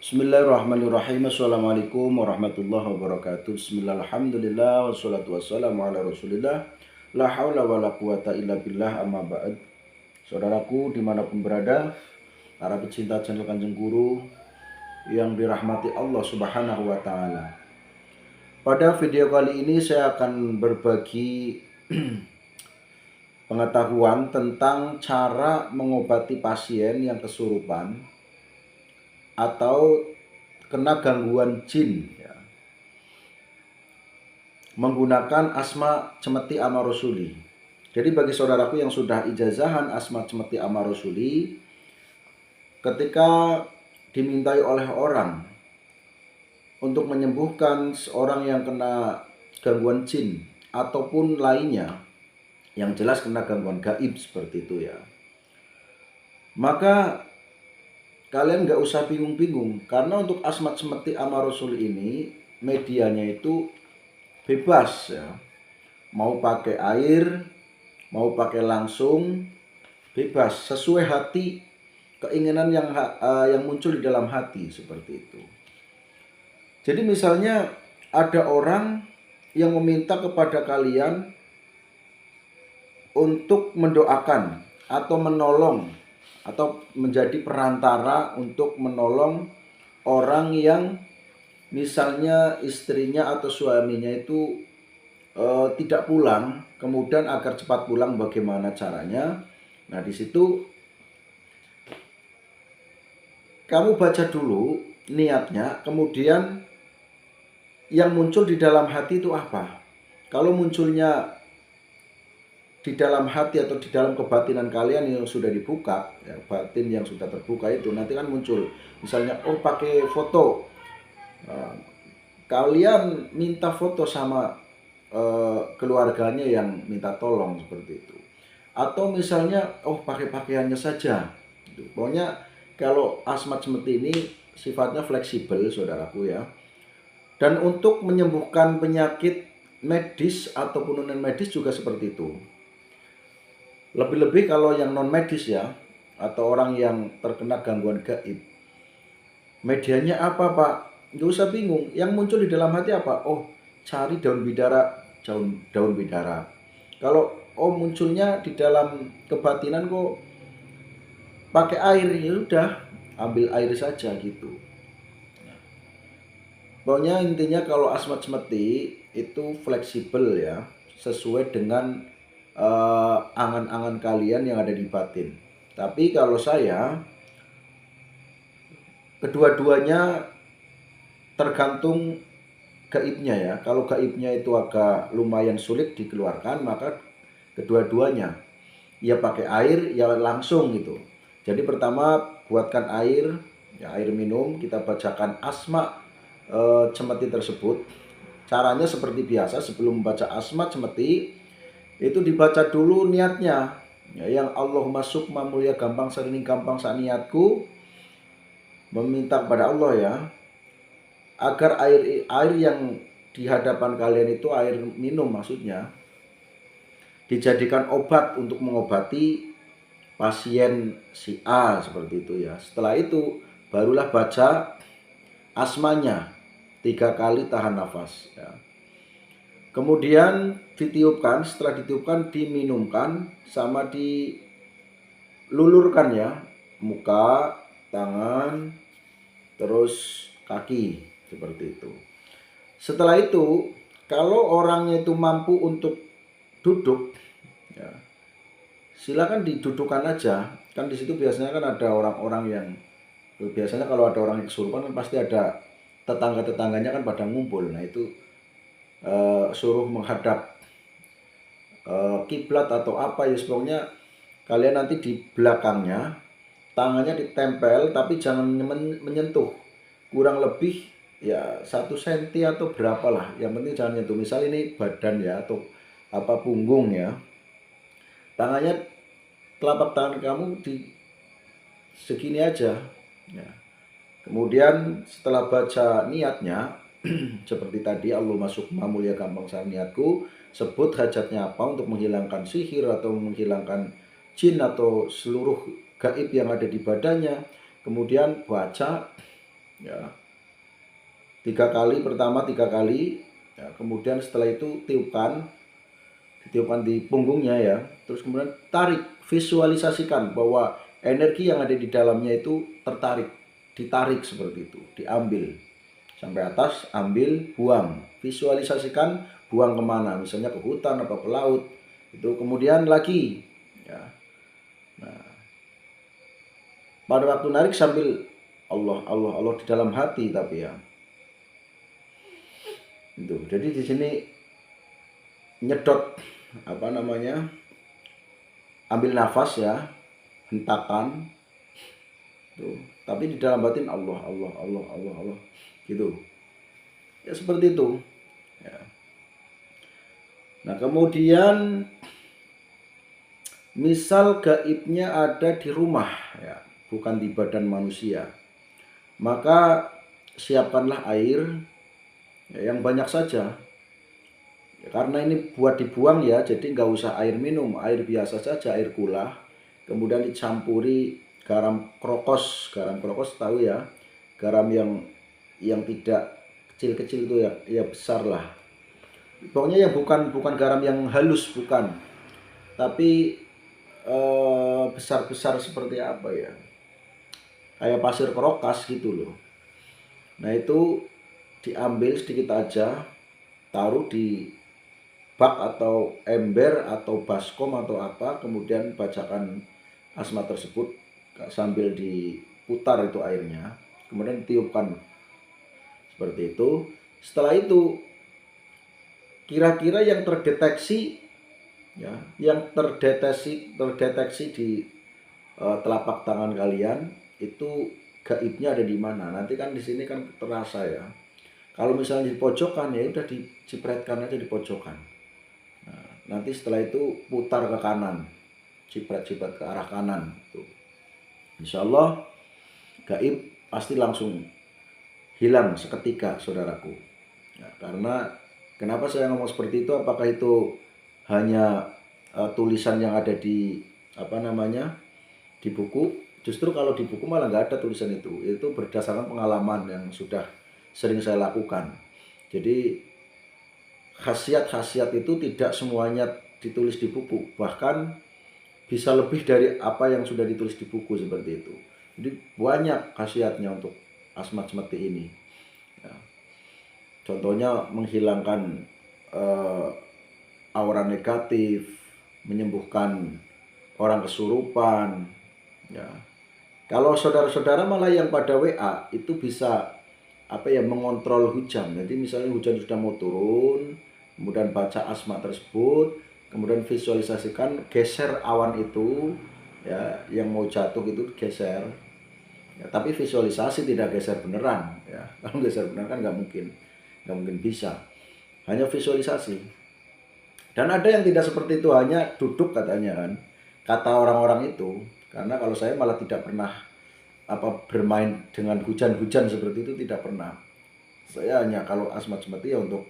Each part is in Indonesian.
Bismillahirrahmanirrahim. Assalamualaikum warahmatullahi wabarakatuh. Bismillahirrahmanirrahim. Wassalatu wassalamu ala rasulillah. La hawla wa la quwata illa billah, amma ba'd. Saudaraku dimanapun berada, para pecinta channel Kanjeng Guru yang dirahmati Allah subhanahu wa ta'ala. Pada video kali ini saya akan berbagi pengetahuan tentang cara mengobati pasien yang kesurupan atau kena gangguan jin ya, menggunakan asma cemeti amma rasuli. Jadi bagi saudaraku yang sudah ijazahan asma cemeti amma rasuli, ketika dimintai oleh orang untuk menyembuhkan seorang yang kena gangguan jin ataupun lainnya, yang jelas kena gangguan gaib seperti itu ya, maka kalian nggak usah bingung-bingung, karena untuk asma cemeti amma rasuli ini medianya itu bebas ya, mau pakai air, mau pakai langsung, bebas sesuai hati, keinginan yang muncul di dalam hati seperti itu. Jadi misalnya ada orang yang meminta kepada kalian untuk mendoakan atau menolong atau menjadi perantara untuk menolong orang yang misalnya istrinya atau suaminya itu tidak pulang, kemudian agar cepat pulang bagaimana caranya. Nah, di situ kamu baca dulu niatnya, kemudian yang muncul di dalam hati itu apa. Kalau munculnya di dalam hati atau di dalam kebatinan kalian yang sudah dibuka ya, batin yang sudah terbuka itu nanti kan muncul misalnya pakai foto, kalian minta foto sama keluarganya yang minta tolong seperti itu, atau misalnya pakai pakaiannya saja gitu. Pokoknya kalau asma cemeti ini sifatnya fleksibel saudaraku ya, dan untuk menyembuhkan penyakit medis ataupun non medis juga seperti itu. Lebih-lebih kalau yang non medis ya, atau orang yang terkena gangguan gaib, medianya apa Pak? Nggak usah bingung, yang muncul di dalam hati apa? Cari daun bidara, daun bidara. Kalau munculnya di dalam kebatinan kok pakai air, ya udah ambil air saja gitu. Pokoknya intinya kalau asma cemeti itu fleksibel ya, sesuai dengan angan-angan kalian yang ada di batin. Tapi kalau saya, kedua-duanya tergantung gaibnya ya. Kalau gaibnya itu agak lumayan sulit dikeluarkan, maka kedua-duanya ya pakai air ya langsung gitu. Jadi pertama buatkan air ya, air minum, kita bacakan asma cemeti tersebut. Caranya seperti biasa, sebelum membaca asma cemeti itu dibaca dulu niatnya ya, yang Allahumma sukma mulia gampang sering gampang saniatku, meminta kepada Allah ya agar air yang di hadapan kalian itu air minum maksudnya dijadikan obat untuk mengobati pasien si A seperti itu ya. Setelah itu barulah baca asmanya 3 kali, tahan nafas ya. Kemudian ditiupkan, setelah ditiupkan diminumkan sama dilulurkan ya, muka, tangan, terus kaki seperti itu. Setelah itu kalau orangnya itu mampu untuk duduk ya, silakan didudukkan aja. Kan di situ biasanya kan ada orang-orang yang biasanya kalau ada orang yang kesurupan kan pasti ada tetangga-tetangganya kan pada ngumpul. Nah itu suruh menghadap kiblat atau apa ya, pokoknya kalian nanti di belakangnya tangannya ditempel tapi jangan menyentuh, kurang lebih ya 1 cm atau berapa lah, yang penting jangan nyentuh. Misal ini badan ya atau apa punggung ya, tangannya, telapak tangan kamu di segini aja ya. Kemudian setelah baca niatnya seperti tadi, Allahumma sukma mulia gampang niatku, sebut hajatnya apa untuk menghilangkan sihir atau menghilangkan jin atau seluruh gaib yang ada di badannya. Kemudian baca ya. 3 kali, pertama 3 kali, ya, kemudian setelah itu ditiupkan di punggungnya ya, terus kemudian tarik, visualisasikan bahwa energi yang ada di dalamnya itu ditarik seperti itu, diambil sampai atas, ambil, buang, visualisasikan buang kemana, misalnya ke hutan atau ke laut, itu kemudian lagi, ya. Nah, pada waktu narik sambil Allah Allah Allah di dalam hati, tapi ya itu, jadi di sini nyedot apa namanya, ambil nafas ya, hentakan tuh, tapi di dalam batin Allah Allah Allah Allah Allah gitu ya, seperti itu ya. Nah kemudian misal gaibnya ada di rumah ya, bukan di badan manusia, maka siapkanlah air ya, yang banyak saja ya, karena ini buat dibuang ya, jadi nggak usah air minum, air biasa saja, air gula, kemudian dicampuri garam krokos. Garam krokos tahu ya, garam yang tidak kecil-kecil itu ya, ya besar lah. Pokoknya yang bukan garam yang halus, bukan, tapi besar-besar seperti apa ya, kayak pasir kerokas gitu loh. Nah itu diambil sedikit aja, taruh di bak atau ember atau baskom atau apa, kemudian bacakan asma tersebut sambil diputar itu airnya, kemudian tiupkan seperti itu. Setelah itu kira-kira yang terdeteksi ya, yang terdeteksi di telapak tangan kalian itu gaibnya ada di mana. Nanti kan di sini kan terasa ya. Kalau misalnya di pojokan ya udah dicipretkan aja di pojokan. Nah, nanti setelah itu putar ke kanan, ciprat-ciprat ke arah kanan tuh. Insya Allah gaib pasti langsung hilang seketika, saudaraku. Ya, karena kenapa saya ngomong seperti itu? Apakah itu hanya tulisan yang ada di apa namanya, di buku? Justru kalau di buku malah nggak ada tulisan itu. Itu berdasarkan pengalaman yang sudah sering saya lakukan. Jadi khasiat-khasiat itu tidak semuanya ditulis di buku, bahkan bisa lebih dari apa yang sudah ditulis di buku seperti itu. Jadi banyak khasiatnya untuk asmat seperti ini. Ya. Contohnya menghilangkan aura negatif, menyembuhkan orang kesurupan. Ya. Kalau saudara-saudara malah yang pada WA itu bisa apa ya, mengontrol hujan. Jadi misalnya hujan sudah mau turun, kemudian baca asma tersebut, kemudian visualisasikan geser awan itu ya, yang mau jatuh itu geser ya, tapi visualisasi, tidak geser beneran ya. Kalau geser beneran kan nggak mungkin bisa, hanya visualisasi. Dan ada yang tidak seperti itu, hanya duduk katanya kan, kata orang-orang itu. Karena kalau saya malah tidak pernah bermain dengan hujan-hujan seperti itu, tidak pernah. Saya hanya kalau asmat seperti ya untuk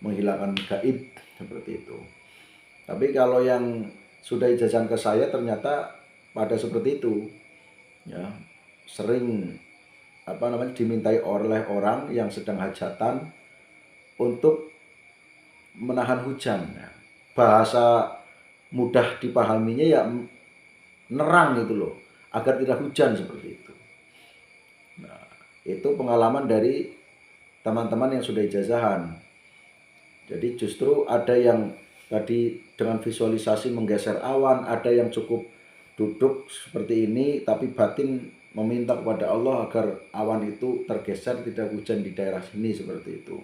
menghilangkan gaib seperti itu. Tapi kalau yang sudah ijazah ke saya ternyata pada seperti itu ya, sering dimintai oleh orang yang sedang hajatan untuk menahan hujan ya. Bahasa mudah dipahaminya ya nerang gitu loh, agar tidak hujan seperti itu. Nah, itu pengalaman dari teman-teman yang sudah ijazahan. Jadi justru ada yang tadi dengan visualisasi menggeser awan, ada yang cukup duduk seperti ini tapi batin meminta kepada Allah agar awan itu tergeser, tidak hujan di daerah sini seperti itu.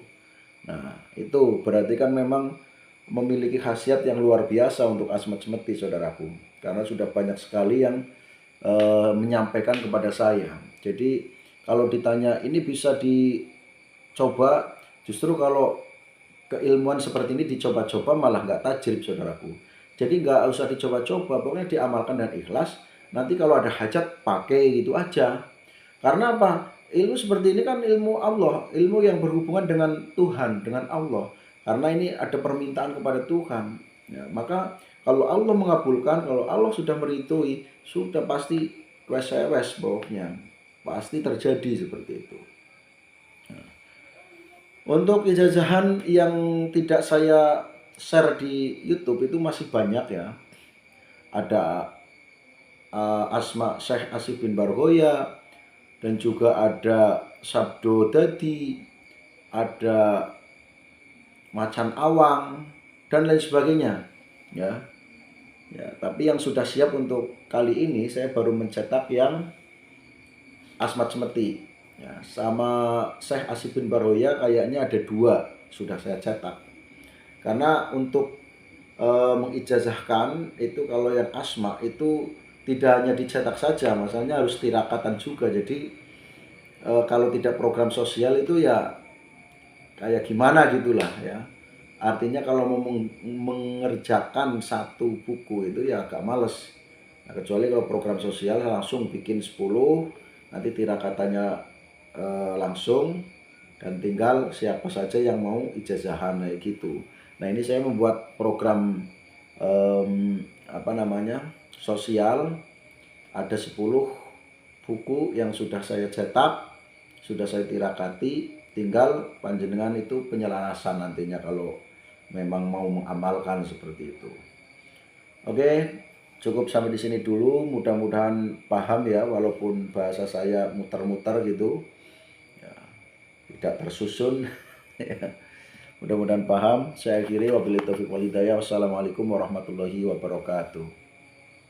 Nah, itu berarti kan memang memiliki khasiat yang luar biasa untuk asmat semeti, saudaraku. Karena sudah banyak sekali yang menyampaikan kepada saya. Jadi kalau ditanya ini bisa dicoba, justru kalau keilmuan seperti ini dicoba-coba malah nggak tajrib, saudaraku. Jadi nggak usah dicoba-coba, pokoknya diamalkan dan ikhlas. Nanti kalau ada hajat pakai gitu aja. Karena apa? Ilmu seperti ini kan ilmu Allah, ilmu yang berhubungan dengan Tuhan, dengan Allah. Karena ini ada permintaan kepada Tuhan. Ya, maka kalau Allah mengabulkan, kalau Allah sudah meridhoi, sudah pasti wes-wes pokoknya. Pasti terjadi seperti itu. Untuk ijazahan yang tidak saya share di YouTube itu masih banyak ya. Ada Asma Syekh Asif bin Barhoya, dan juga ada Sabdo Dadi, ada Macan Awang, dan lain sebagainya. Ya, ya. Tapi yang sudah siap untuk kali ini saya baru mencetak yang Asmat Semeti. Ya, sama Syekh Asif bin Barhoya kayaknya ada 2 sudah saya cetak. Karena untuk mengijazahkan itu kalau yang asma itu tidak hanya dicetak saja, masalahnya harus tirakatan juga. Jadi kalau tidak program sosial itu ya kayak gimana gitulah ya. Artinya kalau mau mengerjakan satu buku itu ya agak males. Nah, kecuali kalau program sosial langsung bikin 10, nanti tirakatanya langsung, dan tinggal siapa saja yang mau ijazahan kayak gitu. Nah, ini saya membuat program apa namanya, sosial, ada 10 buku yang sudah saya cetak, sudah saya tirakati, tinggal panjenengan itu penyelarasan nantinya kalau memang mau mengamalkan seperti itu. Oke, cukup sampai di sini dulu. Mudah-mudahan paham ya, walaupun bahasa saya muter-muter gitu, ya, tidak tersusun. Mudah-mudahan paham. Saya akhiri, wabillahi taufiq wal hidayah. Wassalamualaikum warahmatullahi wabarakatuh.